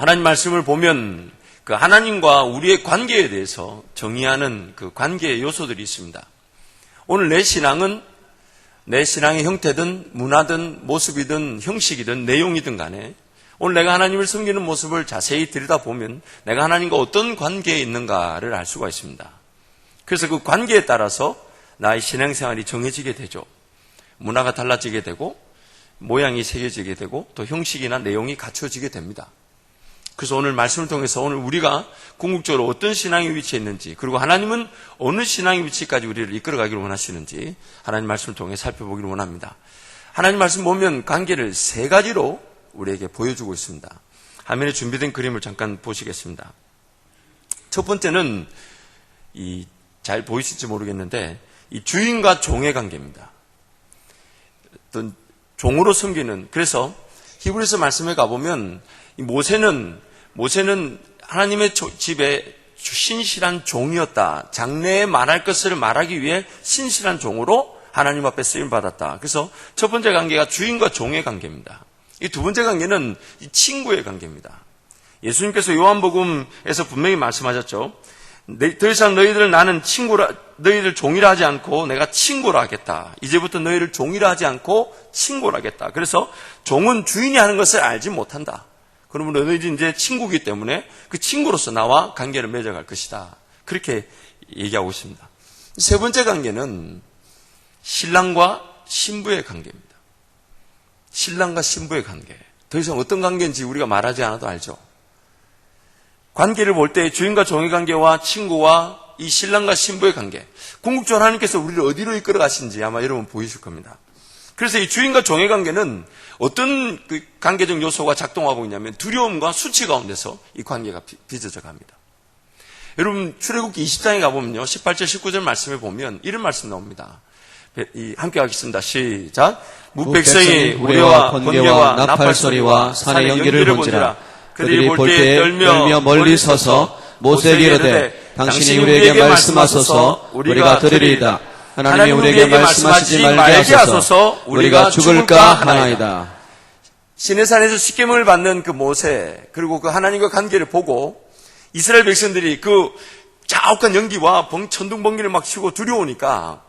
하나님 말씀을 보면 그 하나님과 우리의 관계에 대해서 정의하는 그 관계의 요소들이 있습니다. 오늘 내 신앙은 내 신앙의 형태든 문화든 모습이든 형식이든 내용이든 간에 오늘 내가 하나님을 섬기는 모습을 자세히 들여다보면 내가 하나님과 어떤 관계에 있는가를 알 수가 있습니다. 그래서 그 관계에 따라서 나의 신앙생활이 정해지게 되죠. 문화가 달라지게 되고 모양이 새겨지게 되고 또 형식이나 내용이 갖춰지게 됩니다. 그래서 오늘 말씀을 통해서 오늘 우리가 궁극적으로 어떤 신앙의 위치에 있는지 그리고 하나님은 어느 신앙의 위치까지 우리를 이끌어가기를 원하시는지 하나님 말씀을 통해 살펴보기를 원합니다. 하나님 말씀 보면 관계를 세 가지로 우리에게 보여주고 있습니다. 화면에 준비된 그림을 잠깐 보시겠습니다. 첫 번째는 잘 보이실지 모르겠는데 이 주인과 종의 관계입니다. 어떤 종으로 섬기는, 그래서 히브리서 말씀에 가보면 이 모세는 하나님의 집에 신실한 종이었다. 장래에 말할 것을 말하기 위해 신실한 종으로 하나님 앞에 쓰임 받았다. 그래서 첫 번째 관계가 주인과 종의 관계입니다. 이 두 번째 관계는 이 친구의 관계입니다. 예수님께서 요한복음에서 분명히 말씀하셨죠. 더 이상 너희들 종이라 하지 않고 내가 친구라 하겠다. 이제부터 너희를 종이라 하지 않고 친구라 하겠다. 그래서 종은 주인이 하는 것을 알지 못한다. 그러면 너희들이 이제 친구이기 때문에 그 친구로서 나와 관계를 맺어갈 것이다. 그렇게 얘기하고 있습니다. 세 번째 관계는 신랑과 신부의 관계입니다. 신랑과 신부의 관계. 더 이상 어떤 관계인지 우리가 말하지 않아도 알죠. 관계를 볼 때 주인과 종의 관계와 친구와 이 신랑과 신부의 관계. 궁극적으로 하나님께서 우리를 어디로 이끌어 가신지 아마 여러분 보이실 겁니다. 그래서 이 주인과 종의 관계는 어떤 그 관계적 요소가 작동하고 있냐면 두려움과 수치 가운데서 이 관계가 빚어져 갑니다. 여러분 출애굽기 20장에 가보면요. 18절 19절 말씀에 보면 이런 말씀 나옵니다. 함께 하겠습니다. 시작. 무백성이 우레와 번개와 나팔소리와 산의 연기를 본지라. 그들이 볼 때 떨며 멀리 서서 모세에게 이르되 당신이 우리에게 말씀하소서 우리가 들으리이다. 하나님이 우리에게 말씀하시지 말게 하소서 우리가 죽을까 하나이다. 시내산에서 십계명을 받는 그 모세 그리고 그 하나님과 관계를 보고 이스라엘 백성들이 그 자욱한 연기와 천둥번개를 막 치고 두려우니까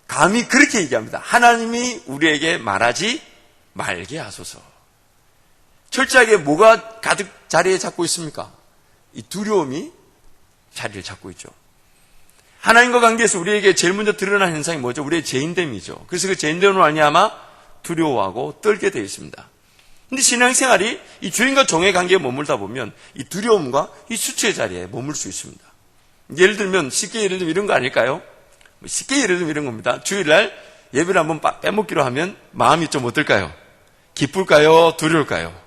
감히 그렇게 얘기합니다. 하나님이 우리에게 말하지 말게 하소서. 철저하게 뭐가 가득 자리에 잡고 있습니까? 이 두려움이 자리를 잡고 있죠. 하나님과 관계에서 우리에게 제일 먼저 드러난 현상이 뭐죠? 우리의 죄인됨이죠. 그래서 그 죄인됨으로 말미암아 두려워하고 떨게 되어 있습니다. 근데 신앙생활이 이 주인과 종의 관계에 머물다 보면 이 두려움과 이 수치의 자리에 머물 수 있습니다. 예를 들면 쉽게 예를 들면 이런 거 아닐까요? 쉽게 예를 들면 이런 겁니다. 주일날 예배를 한번 빼먹기로 하면 마음이 좀 어떨까요? 기쁠까요? 두려울까요?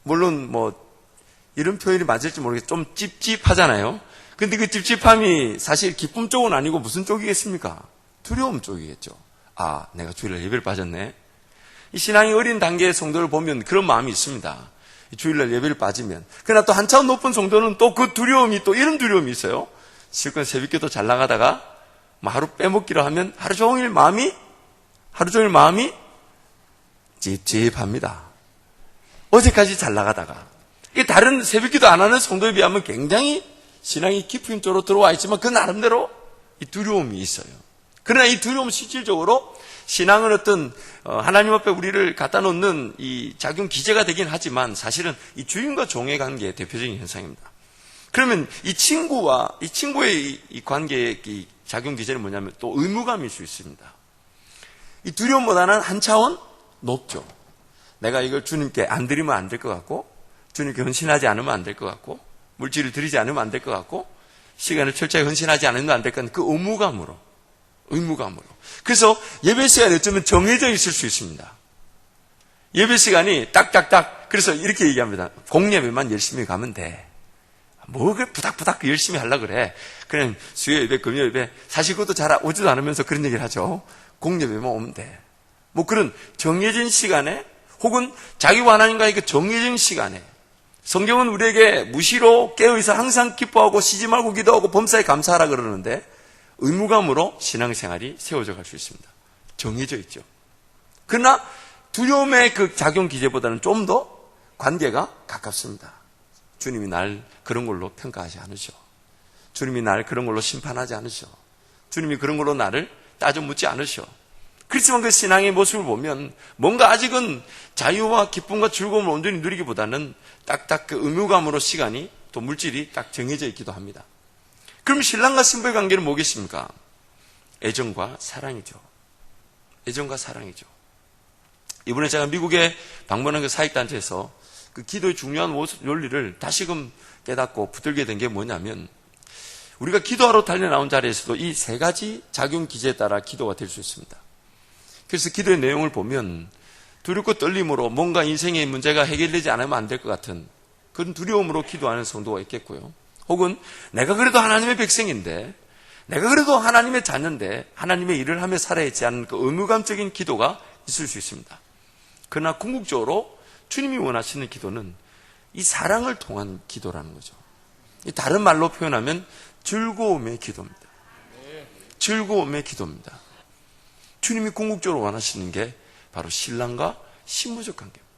물론 이런 표현이 맞을지 모르겠어요. 좀 찝찝하잖아요. 근데 그 찝찝함이 사실 기쁨 쪽은 아니고 무슨 쪽이겠습니까? 두려움 쪽이겠죠. 아, 내가 주일날 예배를 빠졌네. 이 신앙이 어린 단계의 성도를 보면 그런 마음이 있습니다. 주일날 예배를 빠지면. 그러나 또 한참 높은 성도는 또 그 두려움이 또 이런 두려움이 있어요. 실컷 새벽기도 잘 나가다가 하루 빼먹기로 하면 하루 종일 마음이 찝찝합니다. 어제까지 잘 나가다가 이게 다른 새벽기도 안 하는 성도에 비하면 굉장히 신앙이 깊은 쪽으로 들어와 있지만 그 나름대로 이 두려움이 있어요. 그러나 이 두려움은 실질적으로 신앙은 어떤 하나님 앞에 우리를 갖다 놓는 이 작용 기제가 되긴 하지만 사실은 이 주인과 종의 관계의 대표적인 현상입니다. 그러면 이 친구의 이 관계의 이 작용 기제는 뭐냐면 또 의무감일 수 있습니다. 이 두려움보다는 한 차원 높죠. 내가 이걸 주님께 안 드리면 안 될 것 같고 주님께 헌신하지 않으면 안 될 것 같고 물질을 드리지 않으면 안 될 것 같고 시간을 철저히 헌신하지 않으면 안 될 것 같은 그 의무감으로. 그래서 예배 시간이 어쩌면 정해져 있을 수 있습니다. 예배 시간이 딱딱딱. 그래서 이렇게 얘기합니다. 공예배만 열심히 가면 돼. 뭐 그래 부닥부닥 열심히 하려고 그래. 그냥 수요예배, 금요예배 사실 그것도 잘 오지도 않으면서 그런 얘기를 하죠. 공예배만 오면 돼. 뭐 그런 정해진 시간에 혹은 자기와 하나님과의 그 정해진 시간에 성경은 우리에게 무시로 깨어있어 항상 기뻐하고 쉬지 말고 기도하고 범사에 감사하라 그러는데 의무감으로 신앙생활이 세워져 갈 수 있습니다. 정해져 있죠. 그러나 두려움의 그 작용 기제보다는 좀 더 관계가 가깝습니다. 주님이 날 그런 걸로 평가하지 않으셔. 주님이 날 그런 걸로 심판하지 않으셔. 주님이 그런 걸로 나를 따져 묻지 않으셔. 그렇지만 그 신앙의 모습을 보면 뭔가 아직은 자유와 기쁨과 즐거움을 온전히 누리기보다는 딱딱 그 의무감으로 시간이 또 물질이 딱 정해져 있기도 합니다. 그럼 신랑과 신부의 관계는 뭐겠습니까? 애정과 사랑이죠. 애정과 사랑이죠. 이번에 제가 미국에 방문한 그 사익단체에서 그 기도의 중요한 원리를 다시금 깨닫고 붙들게 된 게 뭐냐면 우리가 기도하러 달려나온 자리에서도 이 세 가지 작용 기제에 따라 기도가 될 수 있습니다. 그래서 기도의 내용을 보면 두렵고 떨림으로 뭔가 인생의 문제가 해결되지 않으면 안 될 것 같은 그런 두려움으로 기도하는 성도가 있겠고요. 혹은 내가 그래도 하나님의 백성인데 내가 그래도 하나님의 자녀인데 하나님의 일을 하며 살아야지 하는 그 의무감적인 기도가 있을 수 있습니다. 그러나 궁극적으로 주님이 원하시는 기도는 이 사랑을 통한 기도라는 거죠. 다른 말로 표현하면 즐거움의 기도입니다. 즐거움의 기도입니다. 주님이 궁극적으로 원하시는 게 바로 신랑과 신부적 관계입니다.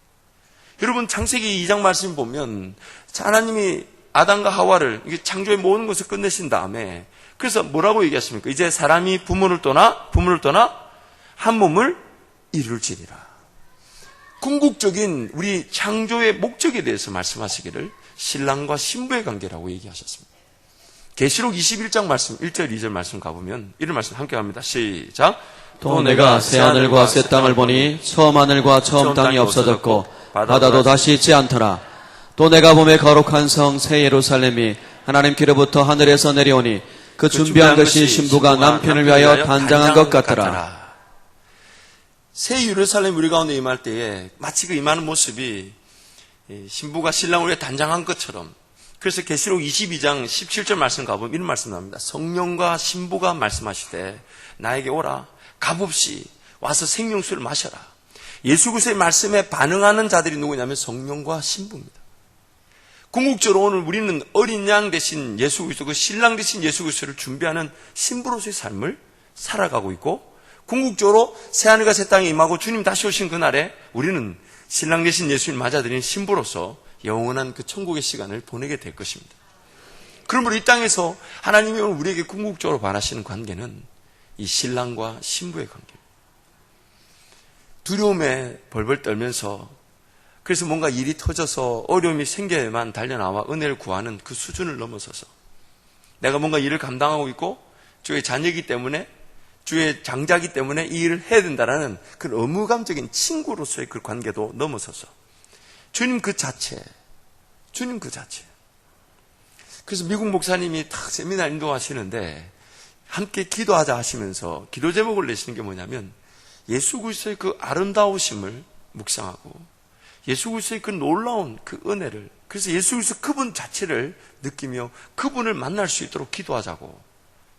여러분 창세기 2장 말씀 보면 하나님이 아담과 하와를 창조의 모든 것을 끝내신 다음에 그래서 뭐라고 얘기하십니까? 이제 사람이 부모를 떠나 한 몸을 이룰지니라. 궁극적인 우리 창조의 목적에 대해서 말씀하시기를 신랑과 신부의 관계라고 얘기하셨습니다. 계시록 21장 말씀 1절 2절 말씀 가보면 이런 말씀 함께 합니다. 시작. 또 내가 새 하늘과 새 땅을 보니 처음 하늘과 처음 땅이 없어졌고 바다도 다시 있지 않더라. 또 내가 봄에 거룩한 성 새 예루살렘이 하나님께로부터 하늘에서 내려오니 그 준비한 것이 신부가 남편을 위하여 단장한 것 같더라. 새 예루살렘 우리 가운데 임할 때에 마치 그 임하는 모습이 신부가 신랑을 위해 단장한 것처럼 그래서 계시록 22장 17절 말씀 가보면 이런 말씀 나옵니다. 성령과 신부가 말씀하시되 나에게 오라 값없이 와서 생명수를 마셔라. 예수 그리스도의 말씀에 반응하는 자들이 누구냐면 성령과 신부입니다. 궁극적으로 오늘 우리는 어린 양 대신 예수 그리스도, 그 신랑 대신 예수 그리스도를 준비하는 신부로서의 삶을 살아가고 있고 궁극적으로 새하늘과 새 땅에 임하고 주님 다시 오신 그날에 우리는 신랑 대신 예수님을 맞아들인 신부로서 영원한 그 천국의 시간을 보내게 될 것입니다. 그러므로 이 땅에서 하나님이 우리에게 궁극적으로 바라시는 관계는 이 신랑과 신부의 관계입니다. 두려움에 벌벌 떨면서 그래서 뭔가 일이 터져서 어려움이 생겨야만 달려나와 은혜를 구하는 그 수준을 넘어서서 내가 뭔가 일을 감당하고 있고 주의 자녀이기 때문에 주의 장자이기 때문에 이 일을 해야 된다라는 그런 의무감적인 친구로서의 그 관계도 넘어서서 주님 그 자체. 그래서 미국 목사님이 딱 세미나 인도하시는데 함께 기도하자 하시면서 기도 제목을 내시는 게 뭐냐면 예수 그리스도의 그 아름다우심을 묵상하고 예수 그리스도의 그 놀라운 그 은혜를 그래서 예수 그리스도 그분 자체를 느끼며 그분을 만날 수 있도록 기도하자고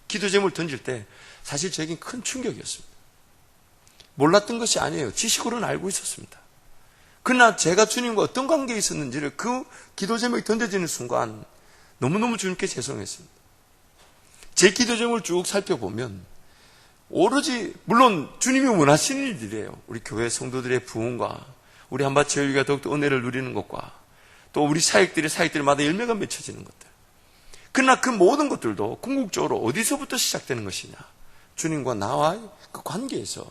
기도 제목을 던질 때 사실 저에겐 큰 충격이었습니다. 몰랐던 것이 아니에요. 지식으로는 알고 있었습니다. 그러나 제가 주님과 어떤 관계에 있었는지를 그 기도 제목이 던져지는 순간 너무너무 주님께 죄송했습니다. 제 기도 제목을 쭉 살펴보면 오로지 물론 주님이 원하시는 일들이에요. 우리 교회 성도들의 부흥과 우리 한밭제일교회가 더욱더 은혜를 누리는 것과 또 우리 사역들마다 열매가 맺혀지는 것들. 그러나 그 모든 것들도 궁극적으로 어디서부터 시작되는 것이냐. 주님과 나와의 그 관계에서.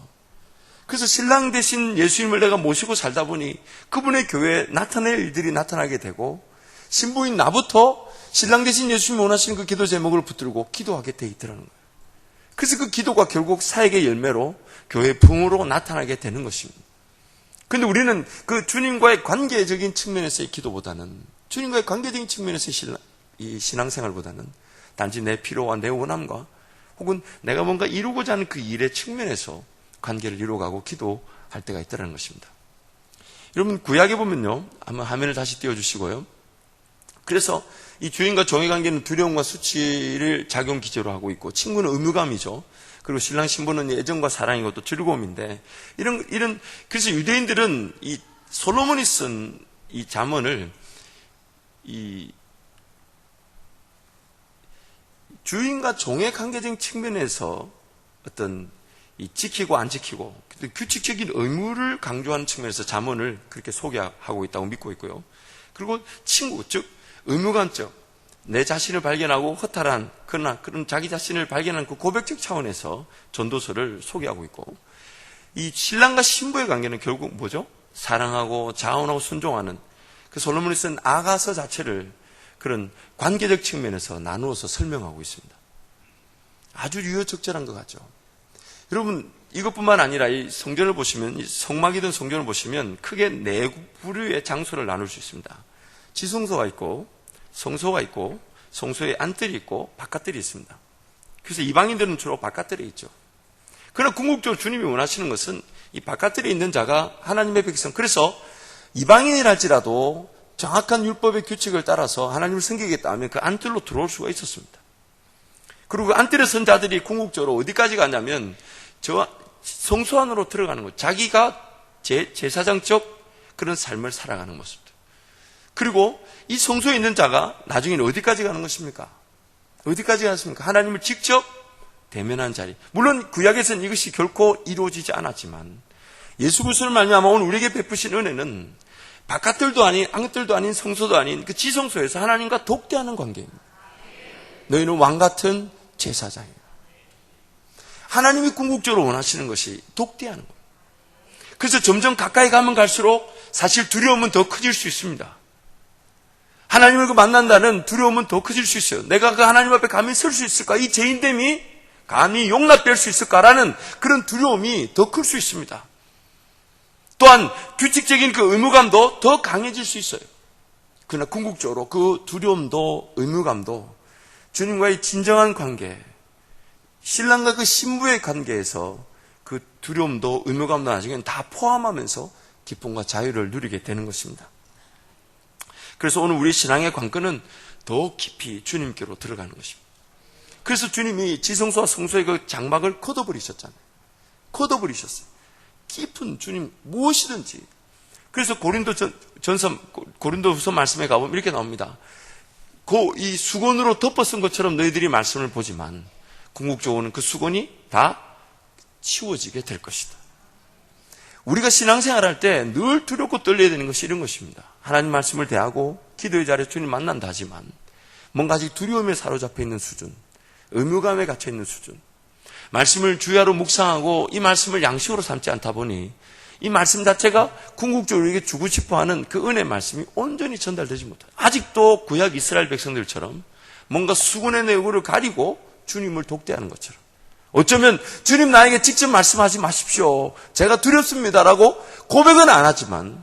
그래서 신랑 대신 예수님을 내가 모시고 살다 보니 그분의 교회에 나타낼 일들이 나타나게 되고 신부인 나부터 신랑 대신 예수님이 원하시는 그 기도 제목을 붙들고 기도하게 돼 있더라는 거예요. 그래서 그 기도가 결국 사역의 열매로 교회의 부흥으로 나타나게 되는 것입니다. 그런데 우리는 그 주님과의 관계적인 측면에서의 기도보다는 주님과의 관계적인 측면에서의 이 신앙생활보다는 단지 내 필요와 내 원함과 혹은 내가 뭔가 이루고자 하는 그 일의 측면에서 관계를 이루어가고 기도할 때가 있다는 것입니다. 여러분 구약에 보면요. 한번 화면을 다시 띄워주시고요. 그래서 이 주인과 종의 관계는 두려움과 수치를 작용 기제로 하고 있고 친구는 의무감이죠. 그리고 신랑 신부는 애정과 사랑이고 또 즐거움인데 이런 그래서 유대인들은 이 솔로몬이 쓴 이 잠언을 이 주인과 종의 관계적인 측면에서 어떤 이 지키고 안 지키고 규칙적인 의무를 강조하는 측면에서 잠언을 그렇게 소개하고 있다고 믿고 있고요. 그리고 친구, 즉 의무감적, 내 자신을 발견하고 허탈한 그런 자기 자신을 발견하는 그 고백적 차원에서 전도서를 소개하고 있고, 이 신랑과 신부의 관계는 결국 뭐죠? 사랑하고 자원하고 순종하는 그 솔로몬이 쓴 아가서 자체를 그런 관계적 측면에서 나누어서 설명하고 있습니다. 아주 유효적절한 것 같죠. 여러분, 이것뿐만 아니라 이 성전을 보시면, 이 성막이든 성전을 보시면 크게 네 부류의 장소를 나눌 수 있습니다. 지성소가 있고, 성소가 있고, 성소에 안뜰이 있고, 바깥뜰이 있습니다. 그래서 이방인들은 주로 바깥뜰에 있죠. 그러나 궁극적으로 주님이 원하시는 것은 이 바깥뜰에 있는 자가 하나님의 백성, 그래서 이방인이랄지라도 정확한 율법의 규칙을 따라서 하나님을 섬기겠다 하면 그 안뜰로 들어올 수가 있었습니다. 그리고 그 안뜰에 선 자들이 궁극적으로 어디까지 가냐면 저 성소 안으로 들어가는 것, 자기가 제사장적 그런 삶을 살아가는 모습들. 그리고 이 성소에 있는 자가 나중에는 어디까지 가는 것입니까? 어디까지 갔습니까? 하나님을 직접 대면한 자리. 물론 구약에서는 이것이 결코 이루어지지 않았지만 예수 그리스도를 말미암아 오늘 우리에게 베푸신 은혜는 바깥들도 아닌 안뜰도 아닌 성소도 아닌 그 지성소에서 하나님과 독대하는 관계입니다. 너희는 왕 같은 제사장이에요. 하나님이 궁극적으로 원하시는 것이 독대하는 거예요. 그래서 점점 가까이 가면 갈수록 사실 두려움은 더 커질 수 있습니다. 하나님을 만난다는 두려움은 더 커질 수 있어요. 내가 그 하나님 앞에 감히 설 수 있을까? 이 죄인됨이 감히 용납될 수 있을까라는 그런 두려움이 더 클 수 있습니다. 또한 규칙적인 그 의무감도 더 강해질 수 있어요. 그러나 궁극적으로 그 두려움도 의무감도 주님과의 진정한 관계, 신랑과 그 신부의 관계에서 그 두려움도 의무감도 나중에는 다 포함하면서 기쁨과 자유를 누리게 되는 것입니다. 그래서 오늘 우리 신앙의 관건은 더 깊이 주님께로 들어가는 것입니다. 그래서 주님이 지성소와 성소의 그 장막을 걷어버리셨잖아요. 걷어버리셨어요. 깊은 주님 무엇이든지. 그래서 고린도후서 말씀에 가보면 이렇게 나옵니다. 이 수건으로 덮어 쓴 것처럼 너희들이 말씀을 보지만 궁극적으로는 그 수건이 다 치워지게 될 것이다. 우리가 신앙생활할 때 늘 두렵고 떨려야 되는 것이 이런 것입니다. 하나님 말씀을 대하고 기도의 자리에 주님 만난다 하지만 뭔가 아직 두려움에 사로잡혀 있는 수준, 의무감에 갇혀 있는 수준, 말씀을 주야로 묵상하고 이 말씀을 양식으로 삼지 않다 보니 이 말씀 자체가 궁극적으로 우리에게 주고 싶어하는 그 은혜의 말씀이 온전히 전달되지 못해요. 아직도 구약 이스라엘 백성들처럼 뭔가 수건의 내용을 가리고 주님을 독대하는 것처럼, 어쩌면 주님 나에게 직접 말씀하지 마십시오, 제가 두렵습니다라고 고백은 안 하지만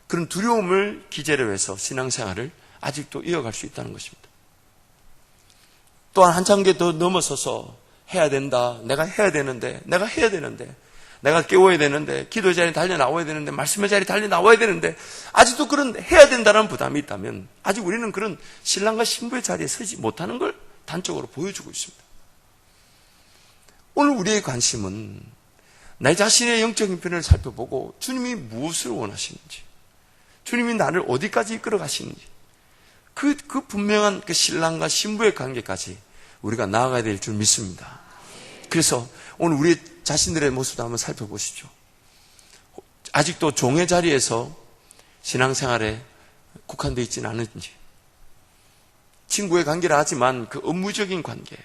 그런 두려움을 기재로 해서 신앙생활을 아직도 이어갈 수 있다는 것입니다. 또한 한 단계 더 넘어서서 해야 된다, 내가 해야 되는데, 내가 해야 되는데, 내가 깨워야 되는데, 기도의 자리에 달려 나와야 되는데, 말씀의 자리에 달려 나와야 되는데, 아직도 그런 해야 된다는 부담이 있다면 아직 우리는 그런 신랑과 신부의 자리에 서지 못하는 걸 단적으로 보여주고 있습니다. 오늘 우리의 관심은 내 자신의 영적인 편을 살펴보고 주님이 무엇을 원하시는지, 주님이 나를 어디까지 이끌어 가시는지, 그 분명한 그 신랑과 신부의 관계까지 우리가 나아가야 될 줄 믿습니다. 그래서 오늘 우리 자신들의 모습도 한번 살펴보시죠. 아직도 종의 자리에서 신앙생활에 국한되어 있지는 않은지, 친구의 관계를 하지만 그 업무적인 관계.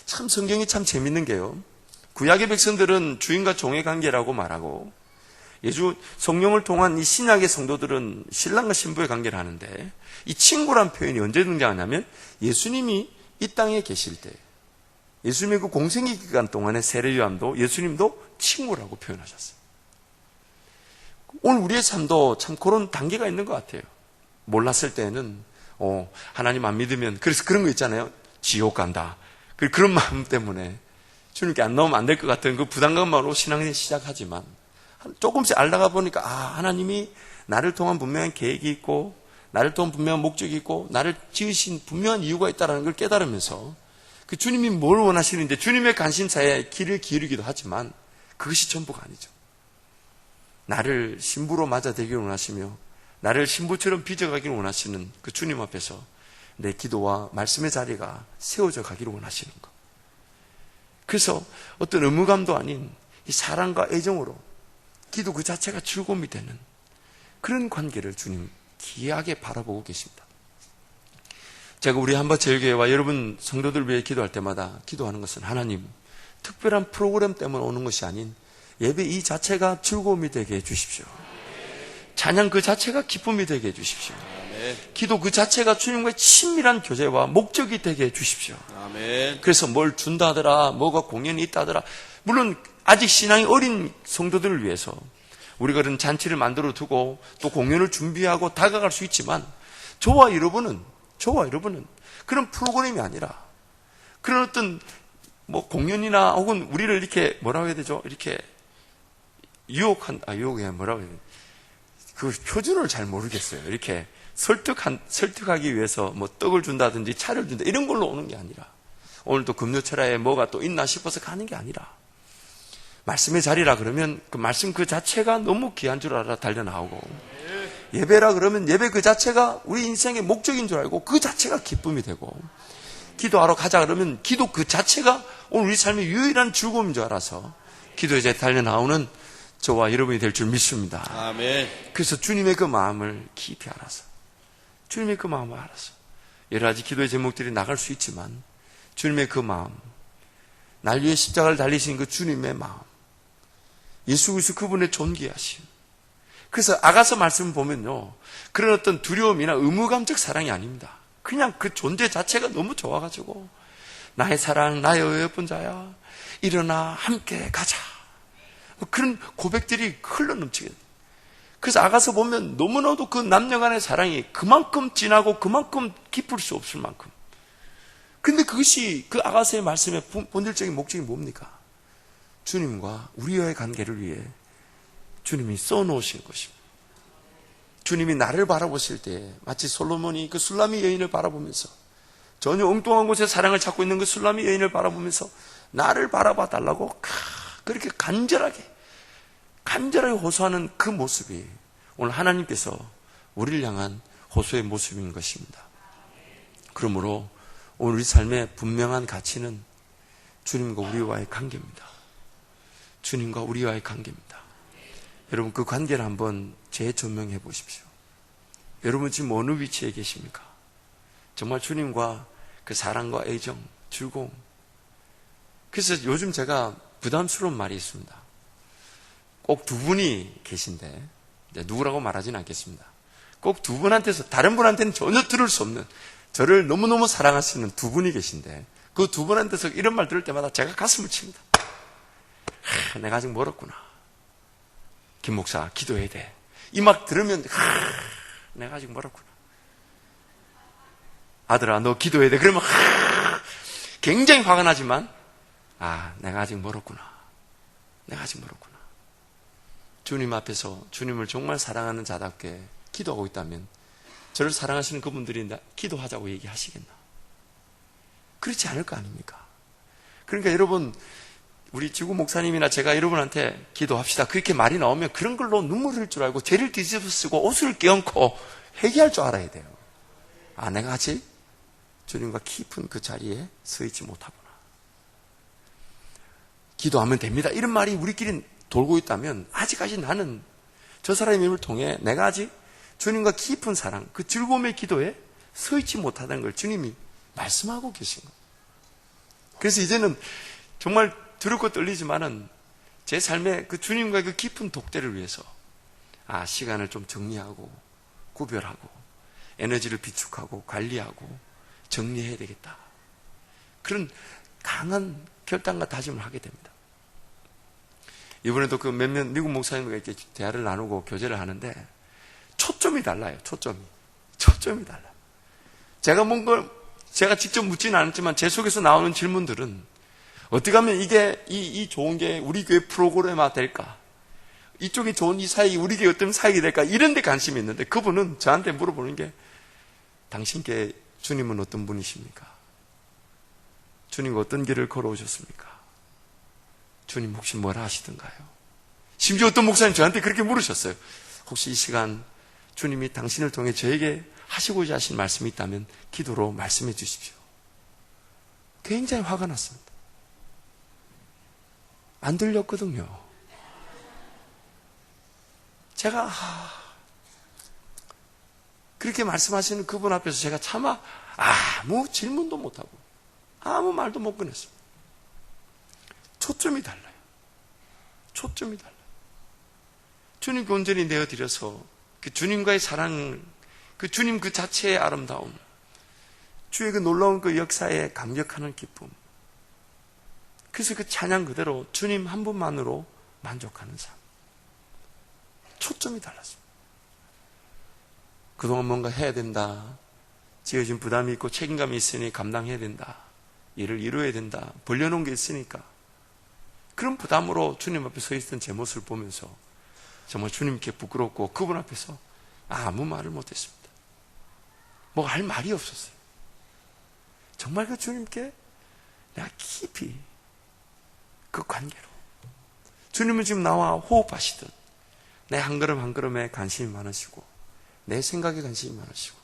참 성경이 참 재밌는 게요, 구약의 백성들은 주인과 종의 관계라고 말하고 예수 성령을 통한 이 신약의 성도들은 신랑과 신부의 관계를 하는데, 이 친구란 표현이 언제 등장하냐면 예수님이 이 땅에 계실 때, 예수님의 그 공생의 기간 동안의 세례 요한도 예수님도 친구라고 표현하셨어요. 오늘 우리의 삶도 참 그런 단계가 있는 것 같아요. 몰랐을 때는 하나님 안 믿으면, 그래서 그런 거 있잖아요, 지옥 간다, 그런 마음 때문에 주님께 안 나오면 안 될 것 같은 그 부담감으로 신앙을 시작하지만 조금씩 알다가 보니까 하나님이 나를 통한 분명한 계획이 있고 나를 통한 분명한 목적이 있고 나를 지으신 분명한 이유가 있다는 걸 깨달으면서 그 주님이 뭘 원하시는지 주님의 관심사에 귀를 기울이기도 하지만 그것이 전부가 아니죠. 나를 신부로 맞아들기를 원하시며 나를 신부처럼 빚어가기를 원하시는 그 주님 앞에서 내 기도와 말씀의 자리가 세워져 가기를 원하시는 것. 그래서 어떤 의무감도 아닌 이 사랑과 애정으로 기도 그 자체가 즐거움이 되는 그런 관계를 주님 귀하게 바라보고 계십니다. 제가 우리 한밭제일교회와 여러분 성도들 위해 기도할 때마다 기도하는 것은 하나님, 특별한 프로그램 때문에 오는 것이 아닌 예배 이 자체가 즐거움이 되게 해주십시오. 찬양 그 자체가 기쁨이 되게 해주십시오. 기도 그 자체가 주님과의 친밀한 교제와 목적이 되게 해주십시오. 그래서 뭘 준다더라, 뭐가 공연이 있다더라. 물론 아직 신앙이 어린 성도들을 위해서 우리가 그런 잔치를 만들어 두고 또 공연을 준비하고 다가갈 수 있지만 저와 여러분은 그런 프로그램이 아니라 그런 어떤 뭐 공연이나 혹은 우리를 이렇게 뭐라고 해야 되죠? 이렇게 유혹이 뭐라고 해야 되나? 그 표준을 잘 모르겠어요. 이렇게 설득하기 위해서 뭐 떡을 준다든지 차를 준다 이런 걸로 오는 게 아니라 오늘도 금요철야에 뭐가 또 있나 싶어서 가는 게 아니라 말씀의 자리라 그러면 그 말씀 그 자체가 너무 귀한 줄 알아 달려나오고 예배라 그러면 예배 그 자체가 우리 인생의 목적인 줄 알고 그 자체가 기쁨이 되고 기도하러 가자 그러면 기도 그 자체가 오늘 우리 삶의 유일한 즐거움인 줄 알아서 기도에 이제 달려나오는 저와 여러분이 될 줄 믿습니다. 아멘. 그래서 주님의 그 마음을 깊이 알아서 주님의 그 마음을 알아서 여러 가지 기도의 제목들이 나갈 수 있지만 주님의 그 마음, 날 위해 십자가를 달리신 그 주님의 마음, 예수 그리스도 그분의 존귀하심. 그래서 아가서 말씀 보면요, 그런 어떤 두려움이나 의무감적 사랑이 아닙니다. 그냥 그 존재 자체가 너무 좋아가지고 나의 사랑, 나의 어여쁜 자야, 일어나 함께 가자. 그런 고백들이 흘러 넘치게 돼요. 그래서 아가서 보면 너무나도 그 남녀 간의 사랑이 그만큼 진하고 그만큼 깊을 수 없을 만큼. 근데 그것이 그 아가서의 말씀의 본질적인 목적이 뭡니까? 주님과 우리와의 관계를 위해 주님이 써놓으신 것입니다. 주님이 나를 바라보실 때 마치 솔로몬이 그 술람이 여인을 바라보면서 전혀 엉뚱한 곳에 사랑을 찾고 있는 그 술람이 여인을 바라보면서 나를 바라봐 달라고 그렇게 간절하게 호소하는 그 모습이 오늘 하나님께서 우리를 향한 호소의 모습인 것입니다. 그러므로 오늘 우리 삶의 분명한 가치는 주님과 우리와의 관계입니다. 주님과 우리와의 관계입니다. 여러분 그 관계를 한번 재조명해 보십시오. 여러분 지금 어느 위치에 계십니까? 정말 주님과 그 사랑과 애정, 즐거움. 그래서 요즘 제가 부담스러운 말이 있습니다. 꼭 두 분이 계신데 누구라고 말하지는 않겠습니다. 꼭 두 분한테서 다른 분한테는 전혀 들을 수 없는 저를 너무너무 사랑하시는 두 분이 계신데 그 두 분한테서 이런 말 들을 때마다 제가 가슴을 칩니다. 내가 아직 멀었구나. 김 목사 기도해야 돼. 이 말 들으면 내가 아직 멀었구나. 아들아 너 기도해야 돼. 그러면 굉장히 화가 나지만 내가 아직 멀었구나. 내가 아직 멀었구나. 주님 앞에서 주님을 정말 사랑하는 자답게 기도하고 있다면 저를 사랑하시는 그분들이 기도하자고 얘기하시겠나? 그렇지 않을 거 아닙니까? 그러니까 여러분 우리 지구 목사님이나 제가 여러분한테 기도합시다 그렇게 말이 나오면 그런 걸로 눈물 흘릴 줄 알고 죄를 뒤집어 쓰고 옷을 껴안고 회개할 줄 알아야 돼요. 내가 아직 주님과 깊은 그 자리에 서 있지 못하구나. 기도하면 됩니다. 이런 말이 우리끼리 돌고 있다면 아직까지 나는 저 사람의 힘을 통해 내가 아직 주님과 깊은 사랑, 그 즐거움의 기도에 서 있지 못하다는 걸 주님이 말씀하고 계신 거예요. 그래서 이제는 정말 두렵고 떨리지만은 제 삶의 그 주님과의 그 깊은 독대를 위해서 시간을 좀 정리하고 구별하고 에너지를 비축하고 관리하고 정리해야 되겠다. 그런 강한 결단과 다짐을 하게 됩니다. 이번에도 그 몇몇 미국 목사님과 이렇게 대화를 나누고 교제를 하는데 초점이 달라요. 초점이 달라요. 제가 직접 묻지는 않았지만 제 속에서 나오는 질문들은 어떻게 하면 이게 이 좋은 게 우리 교회 프로그램화 될까? 이쪽이 좋은 이 사역이 우리 교회 어떤 사역이 될까? 이런 데 관심이 있는데 그분은 저한테 물어보는 게 당신께 주님은 어떤 분이십니까? 주님과 어떤 길을 걸어오셨습니까? 주님 혹시 뭐라 하시던가요? 심지어 어떤 목사님 저한테 그렇게 물으셨어요. 혹시 이 시간 주님이 당신을 통해 저에게 하시고자 하신 말씀이 있다면 기도로 말씀해 주십시오. 굉장히 화가 났습니다. 안 들렸거든요. 제가 그렇게 말씀하시는 그분 앞에서 제가 차마 아무 질문도 못하고 아무 말도 못 꺼냈습니다. 초점이 달라요. 초점이 달라요. 주님께 온전히 내어드려서 그 주님과의 사랑, 그 주님 그 자체의 아름다움, 주의 그 놀라운 그 역사에 감격하는 기쁨, 그래서 그 찬양 그대로 주님 한 분만으로 만족하는 삶. 초점이 달랐습니다. 그동안 뭔가 해야 된다, 지어진 부담이 있고 책임감이 있으니 감당해야 된다, 일을 이루어야 된다, 벌려놓은 게 있으니까 그런 부담으로 주님 앞에 서 있던 제 모습을 보면서 정말 주님께 부끄럽고 그분 앞에서 아무 말을 못했습니다. 뭐 할 말이 없었어요. 정말 그 주님께 내가 깊이 그 관계로 주님은 지금 나와 호흡하시듯 내 한 걸음 한 걸음에 관심이 많으시고 내 생각에 관심이 많으시고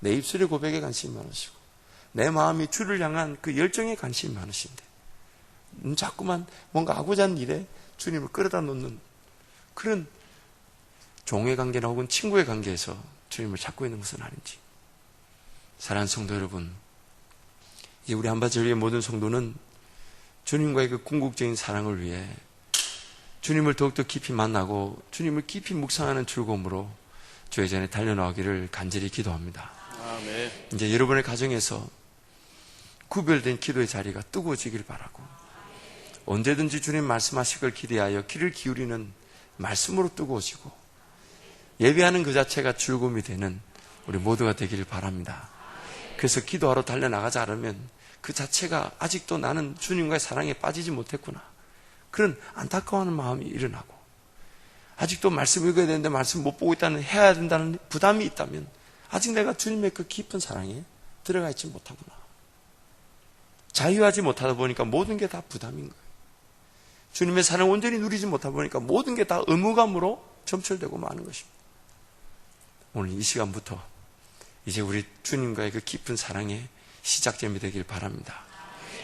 내 입술의 고백에 관심이 많으시고 내 마음이 주를 향한 그 열정에 관심이 많으신데 자꾸만 뭔가 하고자 하는 일에 주님을 끌어다 놓는 그런 종의 관계나 혹은 친구의 관계에서 주님을 찾고 있는 것은 아닌지. 사랑하는 성도 여러분, 이제 우리 한반절의 모든 성도는 주님과의 그 궁극적인 사랑을 위해 주님을 더욱더 깊이 만나고 주님을 깊이 묵상하는 즐거움으로 주의 전에 달려나오기를 간절히 기도합니다. 아멘. 이제 여러분의 가정에서 구별된 기도의 자리가 뜨거워지길 바라고 언제든지 주님 말씀하실 걸 기대하여 귀를 기울이는 말씀으로 뜨거워지고 예배하는 그 자체가 즐거움이 되는 우리 모두가 되기를 바랍니다. 그래서 기도하러 달려나가지 않으면 그 자체가 아직도 나는 주님과의 사랑에 빠지지 못했구나, 그런 안타까워하는 마음이 일어나고 아직도 말씀 읽어야 되는데 말씀 못 보고 있다는, 해야 된다는 부담이 있다면 아직 내가 주님의 그 깊은 사랑에 들어가 있지 못하구나, 자유하지 못하다 보니까 모든 게 다 부담인 거예요. 주님의 사랑을 온전히 누리지 못하다 보니까 모든 게 다 의무감으로 점철되고 마는 것입니다. 오늘 이 시간부터 이제 우리 주님과의 그 깊은 사랑의 시작점이 되길 바랍니다.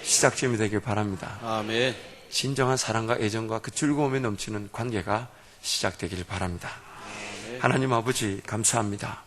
시작점이 되길 바랍니다. 아멘. 진정한 사랑과 애정과 그 즐거움에 넘치는 관계가 시작되길 바랍니다. 하나님 아버지 감사합니다.